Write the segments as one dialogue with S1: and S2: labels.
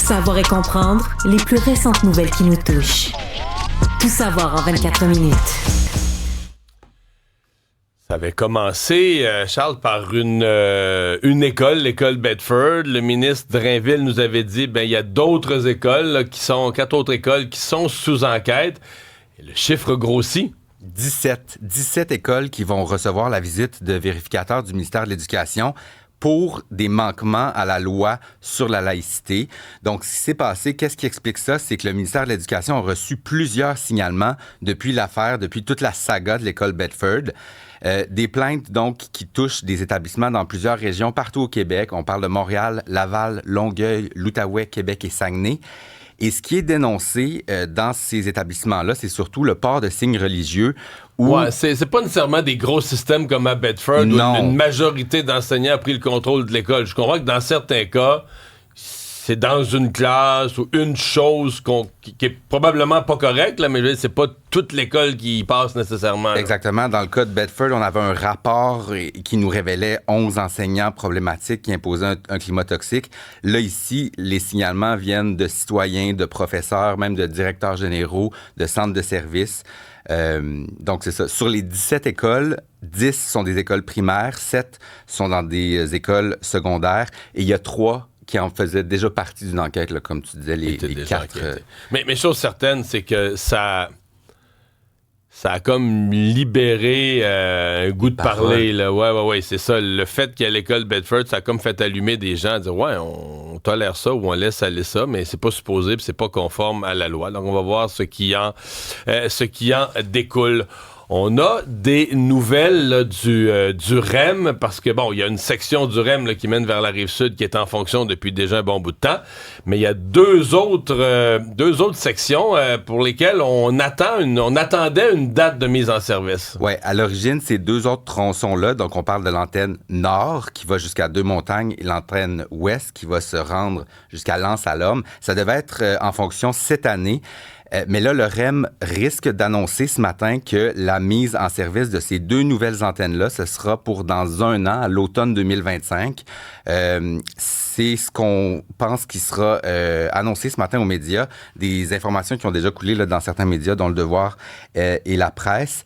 S1: savoir et comprendre les plus récentes nouvelles qui nous touchent. Tout savoir en 24 minutes.
S2: Ça avait commencé, Charles, par une école, l'école Bedford. Le ministre Drainville nous avait dit, il y a d'autres écoles, là, 4 autres écoles qui sont sous enquête. Et le chiffre grossit.
S3: 17 écoles qui vont recevoir la visite de vérificateurs du ministère de l'Éducation pour des manquements à la loi sur la laïcité. Donc, ce qui s'est passé, qu'est-ce qui explique ça? C'est que le ministère de l'Éducation a reçu plusieurs signalements depuis l'affaire, depuis toute la saga de l'école Bedford. Des plaintes, donc, qui touchent des établissements dans plusieurs régions partout au Québec. On parle de Montréal, Laval, Longueuil, l'Outaouais, Québec et Saguenay. Et ce qui est dénoncé dans ces établissements-là, c'est surtout le port de signes religieux.
S2: Ouais, c'est pas nécessairement des gros systèmes comme à Bedford où une majorité d'enseignants a pris le contrôle de l'école. Je comprends que dans certains cas, c'est dans une classe ou une chose qui est probablement pas correcte, là, mais c'est pas toute l'école qui y passe nécessairement. Là.
S3: Exactement. Dans le cas de Bedford, on avait un rapport qui nous révélait 11 enseignants problématiques qui imposaient un climat toxique. Là, ici, les signalements viennent de citoyens, de professeurs, même de directeurs généraux, de centres de services. Donc, c'est ça. Sur les 17 écoles, 10 sont des écoles primaires, 7 sont dans des écoles secondaires et il y a 3 qui en faisaient déjà partie d'une enquête, là, comme tu disais, les 4.
S2: Mais chose certaine, c'est que ça a comme libéré un goût de parler. Là. Ouais, c'est ça. Le fait qu'il y a l'école Bedford, ça a comme fait allumer des gens à dire, ouais, on tolère ça ou on laisse aller ça, mais c'est pas supposé puis c'est pas conforme à la loi. Donc, on va voir ce qui en découle. On a des nouvelles là, du REM, parce que, il y a une section du REM là, qui mène vers la Rive-Sud qui est en fonction depuis déjà un bon bout de temps, mais il y a deux autres sections pour lesquelles on attendait une date de mise en service.
S3: Oui, à l'origine, ces 2 autres tronçons-là, donc on parle de l'antenne nord qui va jusqu'à Deux-Montagnes et l'antenne ouest qui va se rendre jusqu'à L'Anse-à-l'Homme. Ça devait être en fonction cette année. Mais là, le REM risque d'annoncer ce matin que la mise en service de ces 2 nouvelles antennes-là, ce sera pour dans 1 an, à l'automne 2025. C'est ce qu'on pense qui sera annoncé ce matin aux médias. Des informations qui ont déjà coulé là, dans certains médias, dont Le Devoir et La Presse.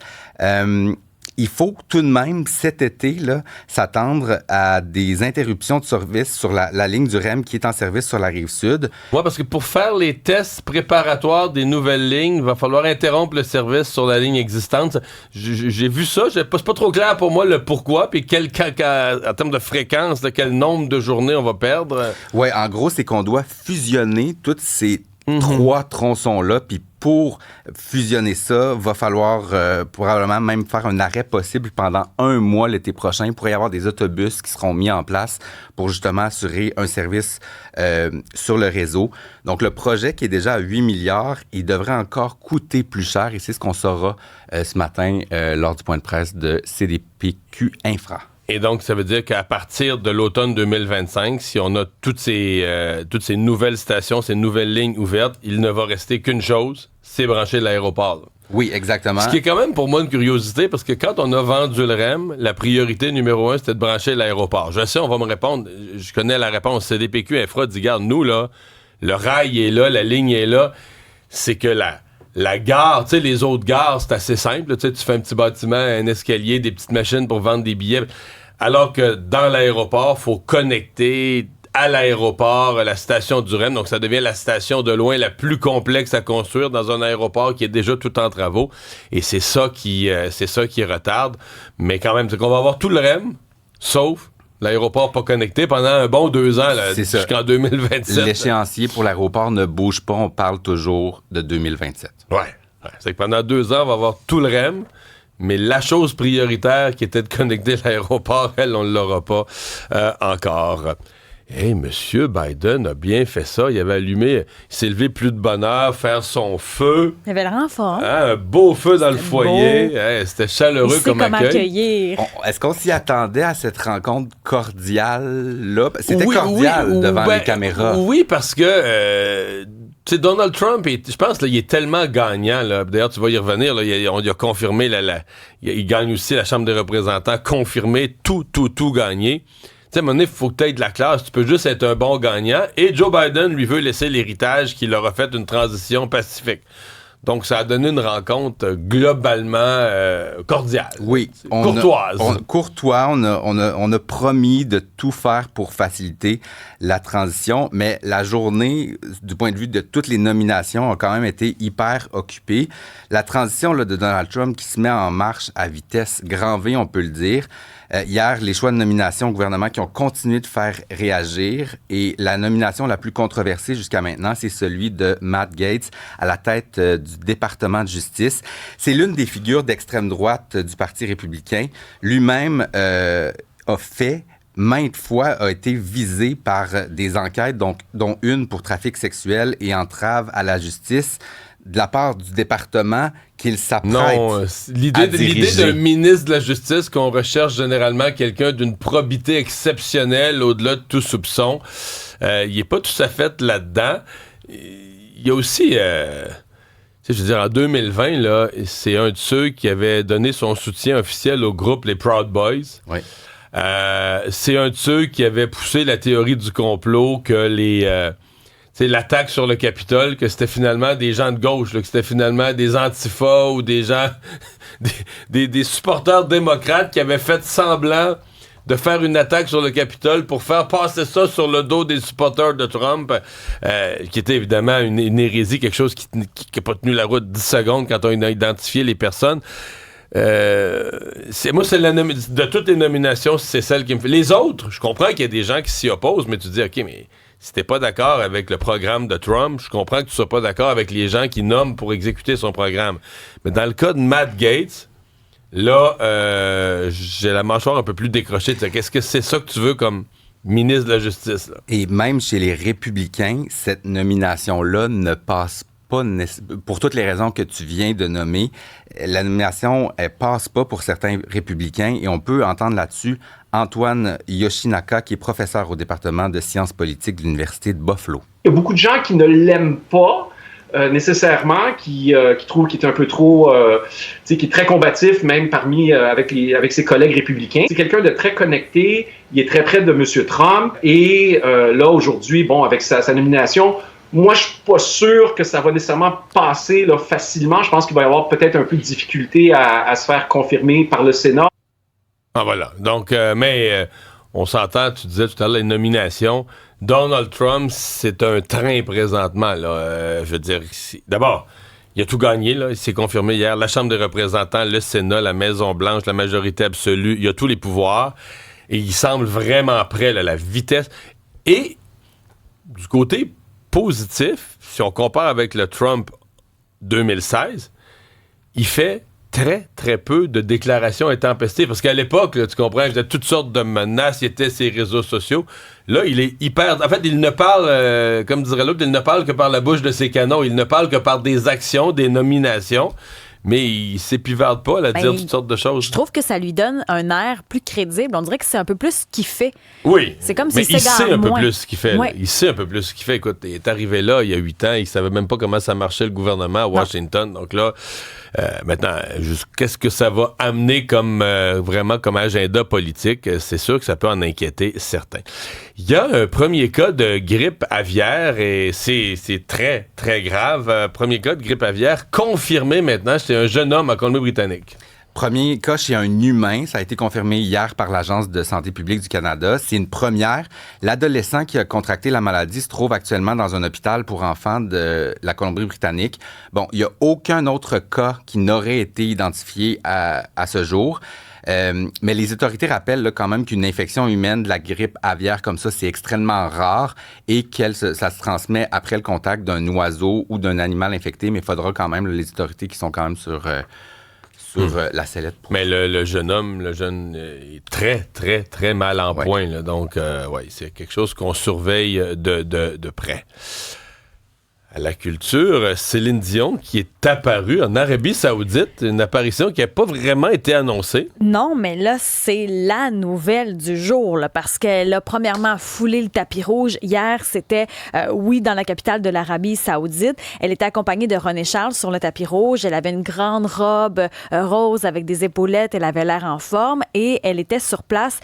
S3: Il faut tout de même, cet été, là, s'attendre à des interruptions de service sur la ligne du REM qui est en service sur la Rive-Sud.
S2: Oui, parce que pour faire les tests préparatoires des nouvelles lignes, il va falloir interrompre le service sur la ligne existante. J'ai vu ça, c'est pas trop clair pour moi le pourquoi, puis en termes de fréquence, quel nombre de journées on va perdre.
S3: Oui, en gros, c'est qu'on doit fusionner toutes ces 3 tronçons-là, puis pour fusionner ça, va falloir probablement même faire un arrêt possible pendant 1 mois l'été prochain. Il pourrait y avoir des autobus qui seront mis en place pour justement assurer un service sur le réseau. Donc, le projet qui est déjà à 8 milliards, il devrait encore coûter plus cher et c'est ce qu'on saura ce matin lors du point de presse de CDPQ Infra.
S2: Et donc, ça veut dire qu'à partir de l'automne 2025, si on a toutes ces nouvelles stations, ces nouvelles lignes ouvertes, il ne va rester qu'une chose, c'est brancher l'aéroport.
S3: Oui, exactement.
S2: Ce qui est quand même pour moi une curiosité, parce que quand on a vendu le REM, la priorité numéro 1, c'était de brancher l'aéroport. Je sais, on va me répondre, je connais la réponse. CDPQ Infra dit, regarde, nous, là, le rail est là, la ligne est là, c'est que la gare, tu sais, les autres gares, c'est assez simple. Tu sais, tu fais un petit bâtiment, un escalier, des petites machines pour vendre des billets. Alors que dans l'aéroport, il faut connecter à l'aéroport la station du REM. Donc, ça devient la station de loin la plus complexe à construire dans un aéroport qui est déjà tout en travaux. Et c'est ça qui retarde. Mais quand même, c'est qu'on va avoir tout le REM, sauf l'aéroport pas connecté pendant un bon 2 ans, là, jusqu'en 2027.
S3: L'échéancier pour l'aéroport ne bouge pas. On parle toujours de 2027.
S2: Ouais. C'est que pendant 2 ans, on va avoir tout le REM. Mais la chose prioritaire qui était de connecter l'aéroport, elle, on ne l'aura pas encore. Hey, Monsieur Biden a bien fait ça. Il avait allumé, il s'est levé plus de bonne heure, faire son feu.
S4: Il avait le renfort.
S2: Un beau feu dans le foyer. Hey, c'était chaleureux comme accueil.
S4: Accueillir.
S3: Est-ce qu'on s'y attendait à cette rencontre cordiale-là? C'était cordial devant les caméras.
S2: Oui, parce que... Tu sais, Donald Trump, je pense, là, il est tellement gagnant. Là. D'ailleurs, tu vas y revenir. Là, on a confirmé, il gagne aussi la Chambre des représentants, confirmé, tout gagné. sais, à un moment donné, il faut que tu aies de la classe. Tu peux juste être un bon gagnant. Et Joe Biden, lui, veut laisser l'héritage qu'il aura fait une transition pacifique. Donc, ça a donné une rencontre globalement cordiale.
S3: Oui.
S2: Courtoise.
S3: On a promis de tout faire pour faciliter la transition, mais la journée, du point de vue de toutes les nominations, a quand même été hyper occupée. La transition là, de Donald Trump qui se met en marche à vitesse grand V, on peut le dire. Hier, les choix de nomination au gouvernement qui ont continué de faire réagir et la nomination la plus controversée jusqu'à maintenant, c'est celui de Matt Gaetz à la tête du département de justice. C'est l'une des figures d'extrême droite du Parti républicain. Lui-même a fait maintes fois a été visé par des enquêtes, dont une pour trafic sexuel et entrave à la justice, de la part du département qu'il s'apprête
S2: l'idée d'un ministre de la Justice qu'on recherche généralement quelqu'un d'une probité exceptionnelle au-delà de tout soupçon. Il n'est pas tout à fait là-dedans. Il y a aussi... je veux dire, en 2020, là, c'est un de ceux qui avait donné son soutien officiel au groupe les Proud Boys.
S3: Oui.
S2: C'est un de ceux qui avait poussé la théorie du complot que l'attaque sur le Capitole, que c'était finalement des gens de gauche, là, que c'était finalement des antifas ou des gens, des supporters démocrates qui avaient fait semblant de faire une attaque sur le Capitole pour faire passer ça sur le dos des supporters de Trump, qui était évidemment une hérésie, quelque chose qui n'a pas tenu la route 10 secondes quand on a identifié les personnes. De toutes les nominations, c'est celle qui me fait. Les autres, je comprends qu'il y a des gens qui s'y opposent, mais tu dis, OK, mais si t'es pas d'accord avec le programme de Trump, je comprends que tu sois pas d'accord avec les gens qui nomment pour exécuter son programme. Mais dans le cas de Matt Gaetz, là, j'ai la mâchoire un peu plus décrochée. Qu'est-ce que c'est ça que tu veux comme ministre de la Justice, là? Et
S3: même chez les républicains, cette nomination-là ne passe pas, pour toutes les raisons que tu viens de nommer. La nomination, elle passe pas pour certains républicains et on peut entendre là-dessus Antoine Yoshinaka, qui est professeur au département de sciences politiques de l'Université de Buffalo.
S4: Il y a beaucoup de gens qui ne l'aiment pas nécessairement, qui trouvent qu'il est un peu trop, qui est très combatif, même avec ses collègues républicains. C'est quelqu'un de très connecté, il est très près de M. Trump et là, aujourd'hui, avec sa nomination, moi, je suis pas sûr que ça va nécessairement passer là, facilement. Je pense qu'il va y avoir peut-être un peu de difficulté à se faire confirmer par le Sénat.
S2: Ah voilà. Donc, on s'entend, tu disais tout à l'heure, les nominations. Donald Trump, c'est un train présentement. Là. Je veux dire, d'abord, il a tout gagné. Là. Il s'est confirmé hier. La Chambre des représentants, le Sénat, la Maison-Blanche, la majorité absolue. Il a tous les pouvoirs. Et il semble vraiment prêt, là, la vitesse. Et du côté positif, si on compare avec le Trump 2016, il fait très, très peu de déclarations intempestives. Parce qu'à l'époque, là, tu comprends, il faisait toutes sortes de menaces, il était sur les réseaux sociaux. Là, il est hyper... En fait, il ne parle, comme dirait l'autre, il ne parle que par la bouche de ses canons. Il ne parle que par des actions, des nominations. Mais il s'épivarde pas à dire toutes sortes de choses.
S5: Je trouve que ça lui donne un air plus crédible. On dirait que c'est un peu plus ce qu'il fait.
S2: Oui.
S5: C'est comme
S2: mais
S5: si
S2: il sait un
S5: moins.
S2: peu plus ce qu'il fait.
S5: Ouais.
S2: Il sait un peu plus ce qu'il fait. Écoute, il est arrivé là il y a 8 ans. Il savait même pas comment ça marchait le gouvernement à Washington. Donc là, maintenant, qu'est-ce que ça va amener comme vraiment comme agenda politique? C'est sûr que ça peut en inquiéter certains. Il y a un premier cas de grippe aviaire et c'est très, très grave. Premier cas de grippe aviaire confirmé maintenant. C'est un jeune homme à Colombie-Britannique.
S3: Premier cas chez un humain, ça a été confirmé hier par l'Agence de santé publique du Canada. C'est une première. L'adolescent qui a contracté la maladie se trouve actuellement dans un hôpital pour enfants de la Colombie-Britannique. Bon, il n'y a aucun autre cas qui n'aurait été identifié à ce jour. Mais les autorités rappellent là, quand même qu'une infection humaine de la grippe aviaire comme ça, c'est extrêmement rare et ça se transmet après le contact d'un oiseau ou d'un animal infecté. Mais il faudra quand même, là, les autorités qui sont quand même sur la sellette. Mais
S2: le jeune homme, est très, très, très mal en point. Là. Donc, c'est quelque chose qu'on surveille de près. à la culture, Céline Dion qui est apparue en Arabie Saoudite, une apparition qui n'a pas vraiment été annoncée.
S5: Non, mais là, c'est la nouvelle du jour, là, parce qu'elle a premièrement foulé le tapis rouge. Hier, c'était, dans la capitale de l'Arabie Saoudite. Elle était accompagnée de René Charles sur le tapis rouge. Elle avait une grande robe rose avec des épaulettes. Elle avait l'air en forme et elle était sur place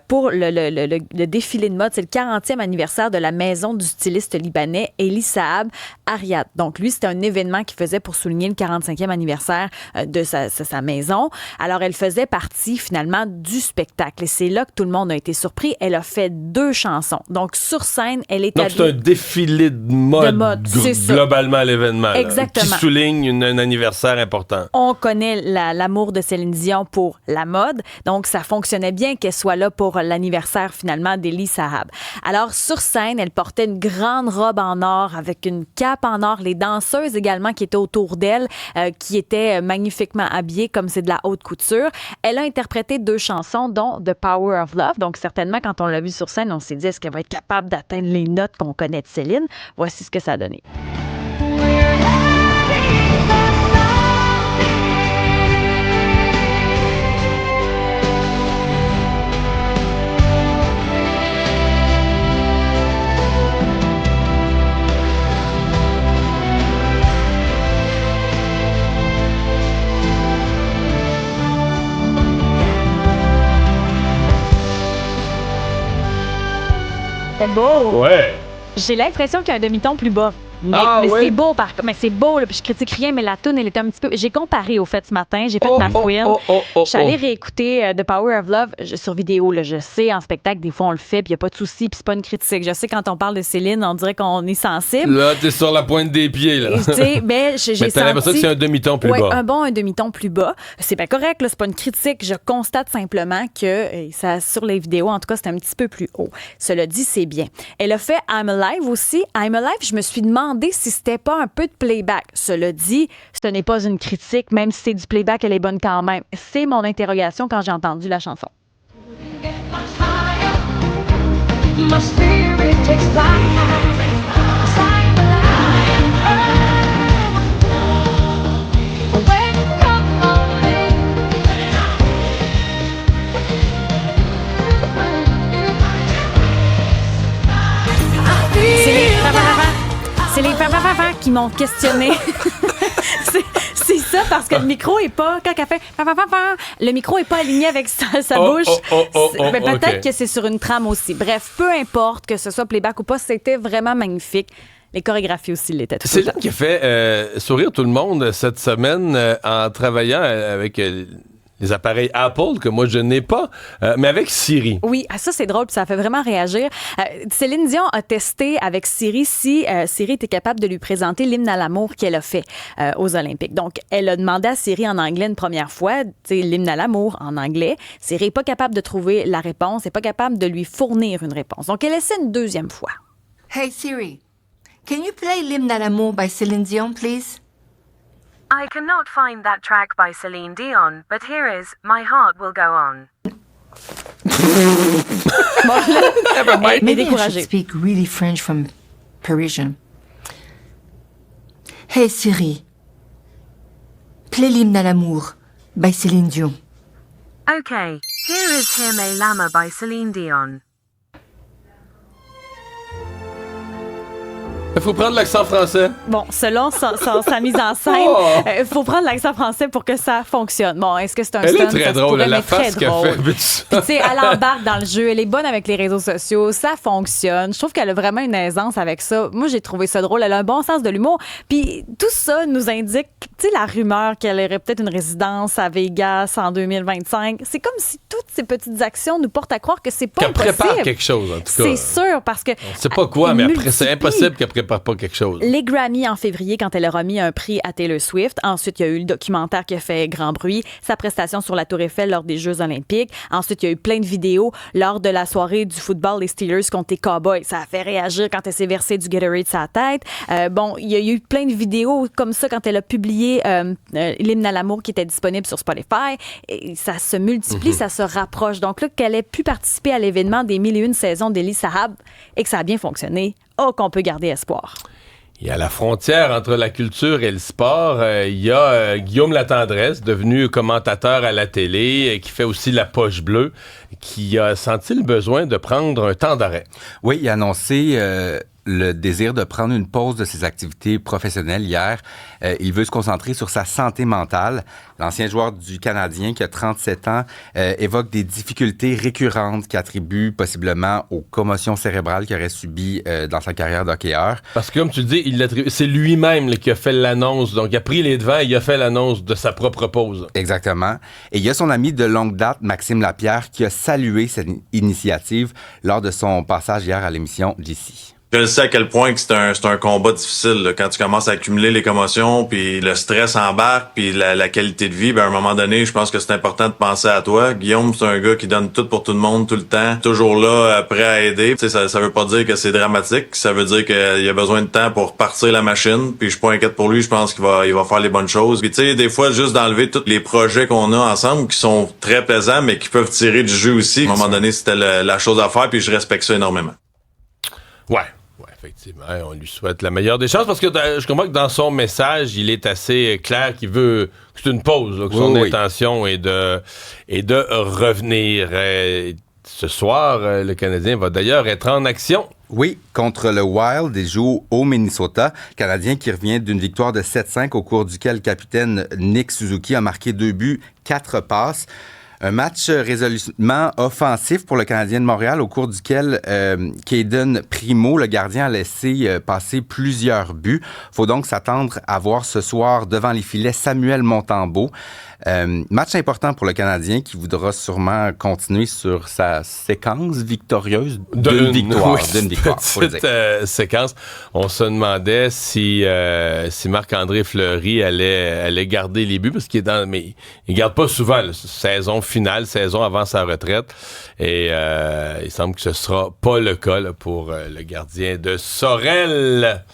S5: pour le défilé de mode. C'est le 40e anniversaire de la maison du styliste libanais Elie Saab Ariad. Donc, lui, c'était un événement qu'il faisait pour souligner le 45e anniversaire de sa maison. Alors, elle faisait partie, finalement, du spectacle. Et c'est là que tout le monde a été surpris. Elle a fait 2 chansons. Donc, sur scène, elle est
S2: Donc, c'est un défilé de mode globalement à l'événement.
S5: Exactement.
S2: Qui souligne un anniversaire important.
S5: On connaît l'amour de Céline Dion pour la mode. Donc, ça fonctionnait bien qu'elle soit là pour l'anniversaire, finalement, d'Elie Saab. Alors, sur scène, elle portait une grande robe en or avec une cape en or. Les danseuses également qui étaient autour d'elle, qui étaient magnifiquement habillées comme c'est de la haute couture. Elle a interprété 2 chansons, dont The Power of Love. Donc, certainement, quand on l'a vue sur scène, on s'est dit, est-ce qu'elle va être capable d'atteindre les notes qu'on connaît de Céline? Voici ce que ça a donné. C'est beau!
S2: Ouais!
S5: J'ai l'impression qu'il y a un demi-ton plus bas. Mais c'est beau, mais c'est beau, là, puis je critique rien, mais la toune, elle est un petit peu... J'ai comparé, au fait, ce matin, j'ai fait ma fouine. Je suis allée réécouter The Power of Love sur vidéo, là. Je sais, en spectacle, des fois, on le fait, puis il n'y a pas de souci, puis c'est pas une critique. Je sais, quand on parle de Céline, on dirait qu'on est sensible.
S2: Là, t'es sur la pointe des pieds, là.
S5: Mais
S2: t'as l'impression que c'est un demi-ton plus bas.
S5: Un demi-ton plus bas. C'est bien correct, là, c'est pas une critique. Je constate simplement que ça, sur les vidéos, en tout cas, c'est un petit peu plus haut. Cela dit, c'est bien. Elle a fait I'm Alive aussi. I'm Alive, je me suis demandé si c'était pas un peu de playback. Cela dit, ce n'est pas une critique, même si c'est du playback, elle est bonne quand même. C'est mon interrogation quand j'ai entendu la chanson. C'est les fa-fa-fa-fa qui m'ont questionné. c'est ça, parce que le micro est pas... Quand elle fait fa-fa-fa-fa, le micro est pas aligné avec sa bouche. Peut-être que c'est sur une trame aussi. Bref, peu importe que ce soit playback ou pas, c'était vraiment magnifique. Les chorégraphies aussi l'étaient.
S2: C'est là qui a fait sourire tout le monde cette semaine en travaillant avec... les appareils Apple, que moi, je n'ai pas, mais avec Siri.
S5: Oui, ça, c'est drôle, puis ça fait vraiment réagir. Céline Dion a testé avec Siri si Siri était capable de lui présenter l'hymne à l'amour qu'elle a fait aux Olympiques. Donc, elle a demandé à Siri en anglais une première fois, l'hymne à l'amour en anglais. Siri n'est pas capable de trouver la réponse, n'est pas capable de lui fournir une réponse. Donc, elle essaie une deuxième fois.
S6: Hey, Siri, can you play l'hymne à l'amour by Céline Dion, please?
S7: I cannot find that track by Celine Dion, but here is My Heart Will Go On.
S5: Mais
S6: Maybe I
S5: découragée.
S6: should speak really French from Parisian. Hey Siri, play l'hymne à l'amour by Céline Dion.
S7: Okay, here is Hear Me Lama by Celine Dion.
S2: Il faut prendre l'accent français.
S5: Bon, selon sa mise en scène, il faut prendre l'accent français pour que ça fonctionne. Bon, est-ce que c'est un
S2: Elle
S5: stunt?
S2: est très
S5: Ça se
S2: drôle,
S5: pourrait,
S2: la
S5: mais très
S2: face qu'elle
S5: drôle.
S2: fait.
S5: Puis, tu sais, elle embarque dans le jeu. Elle est bonne avec les réseaux sociaux. Ça fonctionne. Je trouve qu'elle a vraiment une aisance avec ça. Moi, j'ai trouvé ça drôle. Elle a un bon sens de l'humour. Puis, tout ça nous indique, tu sais, la rumeur qu'elle aurait peut-être une résidence à Vegas en 2025. C'est comme si toutes ces petites actions nous portent à croire que c'est pas
S2: Qu'elle
S5: impossible.
S2: prépare quelque chose, en tout cas.
S5: C'est sûr, parce que...
S2: On sait pas quoi, mais après, c'est impossible qu'elle prépare pas quelque chose.
S5: Les Grammy en février, quand elle a remis un prix à Taylor Swift. Ensuite, il y a eu le documentaire qui a fait grand bruit, sa prestation sur la Tour Eiffel lors des Jeux olympiques. Ensuite, il y a eu plein de vidéos lors de la soirée du football des Steelers contre les Cowboys. Ça a fait réagir quand elle s'est versée du Gatorade sur la tête. Il y a eu plein de vidéos comme ça quand elle a publié l'hymne à l'amour qui était disponible sur Spotify. Et ça se multiplie, ça se rapproche. Donc là, qu'elle ait pu participer à l'événement des 1001 saisons d'Elie Saab et que ça a bien fonctionné, qu'on peut garder espoir.
S2: Il y a la frontière entre la culture et le sport. Il y a Guillaume Latendresse, devenu commentateur à la télé, qui fait aussi la poche bleue, qui a senti le besoin de prendre un temps d'arrêt.
S3: Oui, il a annoncé le désir de prendre une pause de ses activités professionnelles hier. Il veut se concentrer sur sa santé mentale. L'ancien joueur du Canadien, qui a 37 ans, évoque des difficultés récurrentes qu'il attribue possiblement aux commotions cérébrales qu'il aurait subies dans sa carrière d'hockeyeur.
S2: Parce que, comme tu le dis, c'est lui-même qui a fait l'annonce. Donc, il a pris les devants et il a fait l'annonce de sa propre pause.
S3: Exactement. Et il y a son ami de longue date, Maxime Lapierre, qui a salué cette initiative lors de son passage hier à l'émission d'ici.
S8: Je sais à quel point que c'est un combat difficile là, quand tu commences à accumuler les commotions, puis le stress embarque, puis la qualité de vie. Ben à un moment donné, je pense que c'est important de penser à toi. Guillaume, c'est un gars qui donne tout pour tout le monde, tout le temps, toujours là, prêt à aider. Tu sais, ça veut pas dire que c'est dramatique. Ça veut dire qu'il a besoin de temps pour partir la machine. Puis je suis pas inquiète pour lui. Je pense qu'il va faire les bonnes choses. Puis tu sais, des fois, juste d'enlever tous les projets qu'on a ensemble, qui sont très plaisants, mais qui peuvent tirer du jeu aussi. À un moment donné, c'était la chose à faire. Puis je respecte ça énormément.
S2: Ouais. Effectivement, on lui souhaite la meilleure des chances parce que je comprends que dans son message, il est assez clair qu'il veut que c'est une pause, là, que son intention est de revenir. Ce soir, le Canadien va d'ailleurs être en action.
S3: Oui, contre le Wild, il joue au Minnesota. Canadien qui revient d'une victoire de 7-5 au cours duquel le capitaine Nick Suzuki a marqué 2 buts, 4 passes. Un match résolument offensif pour le Canadien de Montréal au cours duquel Caden Primo, le gardien, a laissé passer plusieurs buts. Faut donc s'attendre à voir ce soir devant les filets Samuel Montembeault. Match important pour le Canadien qui voudra sûrement continuer sur sa séquence victorieuse d'une victoire. Faut le dire.
S2: Séquence. On se demandait si Marc-André Fleury allait garder les buts parce qu'il est mais il garde pas souvent là, saison finale, saison avant sa retraite. Et il semble que ce sera pas le cas là, pour le gardien de Sorel.